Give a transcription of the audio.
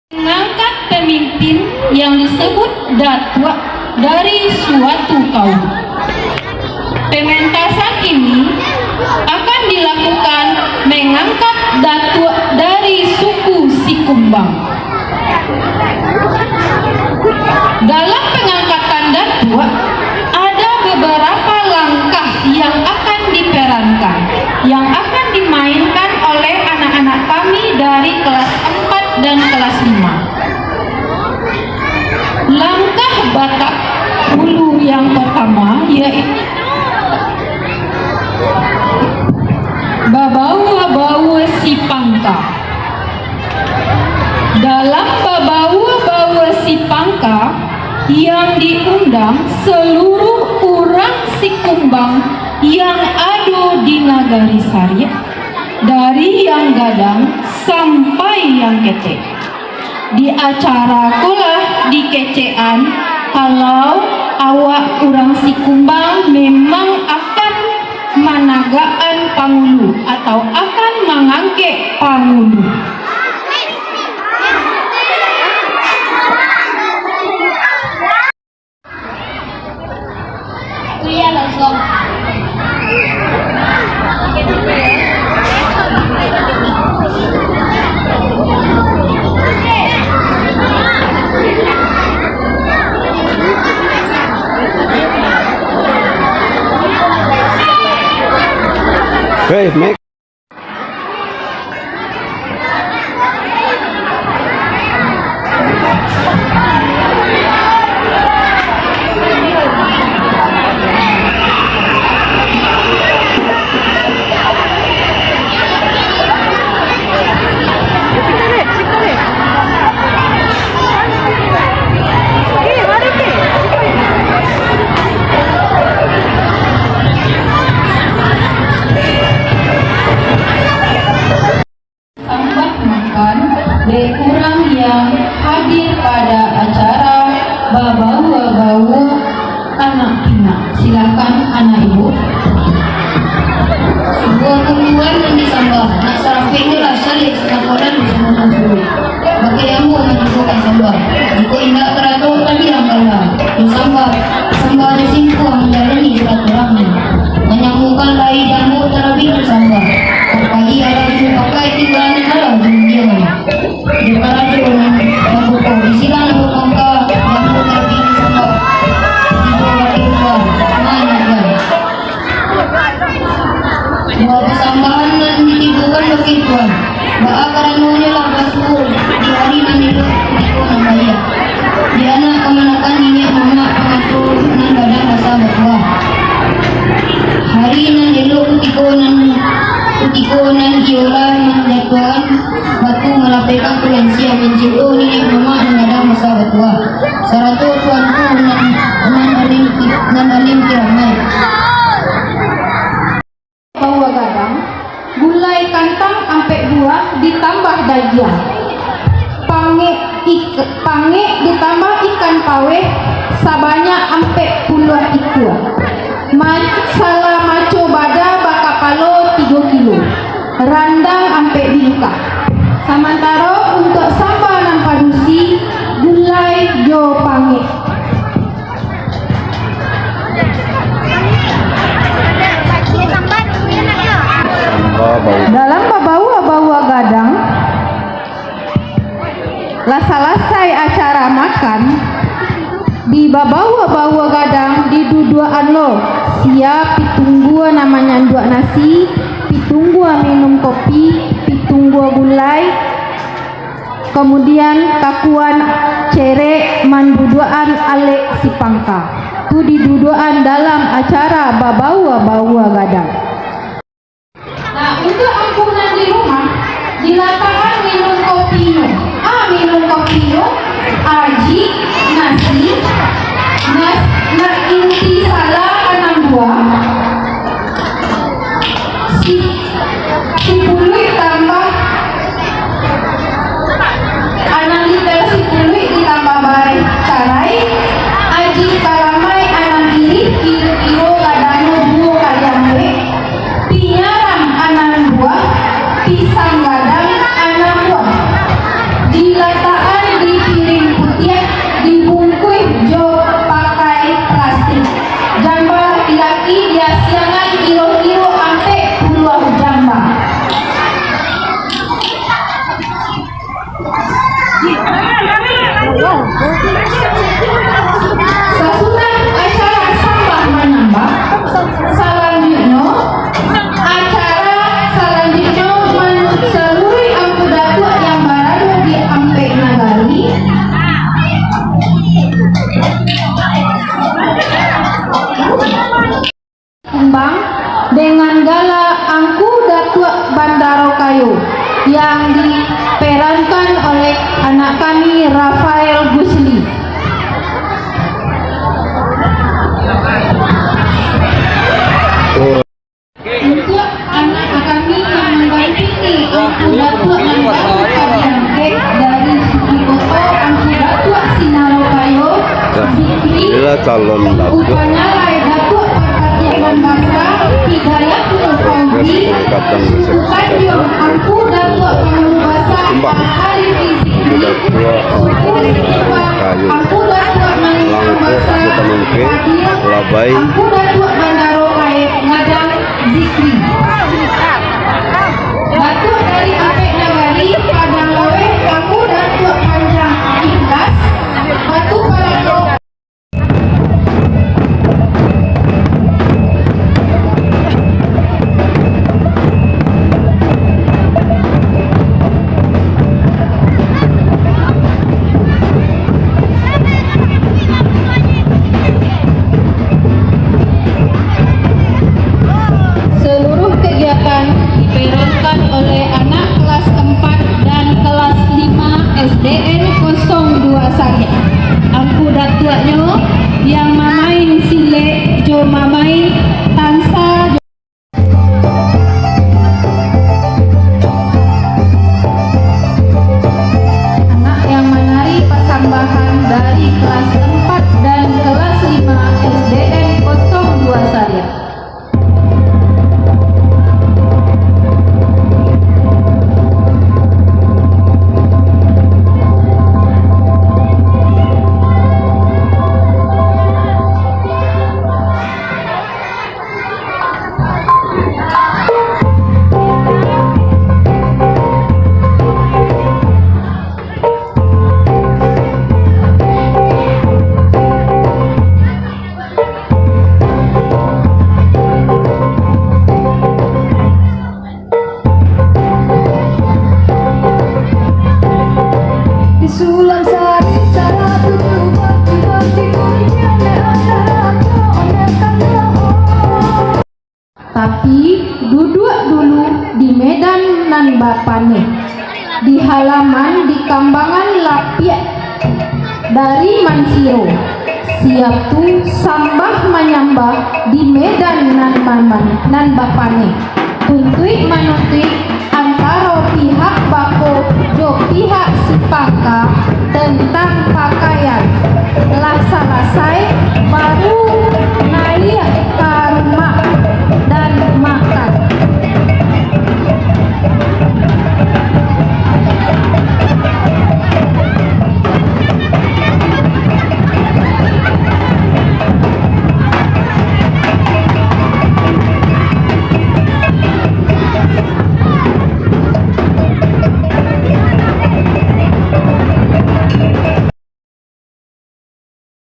Mengangkat pemimpin yang disebut datua dari suatu kaum. Pementasan ini akan dilakukan mengangkat datua dari suku Sikumbang. Dalam pengangkatan datua ada beberapa langkah yang akan diperankan, yang akan dimainkan oleh anak-anak kami dari kelas 4 dan kelas 5. Langkah Batak Hulu yang pertama yaitu Babawa-bawa si Pangka. Dalam Babawa-bawa si Pangka yang diundang seluruh orang Sikumbang yang ada di Nagari Saria, dari yang gadang sampai yang kece. Di acara kulah di kecean, kalau awak orang Sikumbang memang akan managaan pangulu atau akan mengangke pangulu. Kuliah langsung. Hey, make. Dari orang yang hadir pada acara Babawa-bawa anak pinak. Silakan anak ibu. Sebuah tumbuhan yang disambah. Nak sarapi ini lah salik senakoran di semua sulit. Bagi yang mau menentukan sambah. Jika indah teratur tadi yang kalah. Sambah. Sambah ada simpul menjalani silaturahmi. Menyambungkan lahi jamu terlebih bersambah. Terpagi ada pakai tinggalan halau jumdian. Jepara jonan membuka isilan bermangka jamu terlebih bersambah. Ibu wakilkan manyakan. Buat kesambahan dan ditibukan begituan. Ba'a karanunya lah basur. Di hari nan itu namanya. Di anak kemanakan minyak mama pengatur nan badan rasa berbuah. Hari nan elok utikonan iolah menjatuhan batu melapaikan kulensia mencium minyak mama nan badan rasa berbuah. Saratu tuanku nan alim kiramai. Bawa gadang, gulai kantang ampe buah ditambah dajah, pange ditambah ikan paweh sabanyak ampe puluh ikua, salah maco bada bakapalo 3 kilo, randang ampe diluka. Samantara untuk sambal nan padusi gulai jo pange. Dalam bawa gadang selesai acara makan di bawa gadang di duduan lo siap pitunggu namanya dua nasi, pitunggu minum kopi, pitunggu gulai, kemudian kakuan cere manduduan alek si pangka tu di duduan dalam acara bawa gadang. Nah, untuk ampunan di rumah, di lapangan minum kopi, aji, nasi, inti salah 62, si puluh tambah 6 liter, si puluh ditambah barai carai, aji kalamai 6 kilo gadano 2 kali ambe. Sesudah acara sambah menambah, selanjutnya seluruh ampu datuk yang berada di Ampe Nagari kembang dengan gala Angku Datuk Bandaro Kayu yang diperankan oleh anak kami Rafael Gusli. Untuk anak kami yang mendampingi Angku Datuk Bandaro dari Suku Koto Angku Datuk Sinaro Kayu Zikri Inilah calon datuk Upanyalai Datuk Perkatian Bangsa Hidayatul Fauzi Tanjung Angku Datuk Pengubasa Al-Harifi Zikri Suku Siniwa Angku Datuk Pengubasa Hadir Labai Angku Datuk Bandaro Kaib Ngadang Zikri Datuk dari Apek Nagari Padang Lawe Angku Datuk Panjang Ikhlas Batu Parado Seluruh kegiatan diperankan oleh anak kelas 4 dan kelas 5 SDN 02 Sariah. Angku datuknya yang mamain sile jo mamain tansa jo. Anak yang menari pasambahan dari kelas 4 dan kelas 5 SDN 02 Sariah. Sulam sari salah tutup tapi duduk dulu di Medan nan bapane di halaman di Kambangan Lapiak dari Mansiro siap tu sambah menyambah di Medan nan bapane tuntui manutui antara pihak bako jo pihak Sipangka tentang pakaian. Lah selesai baru naik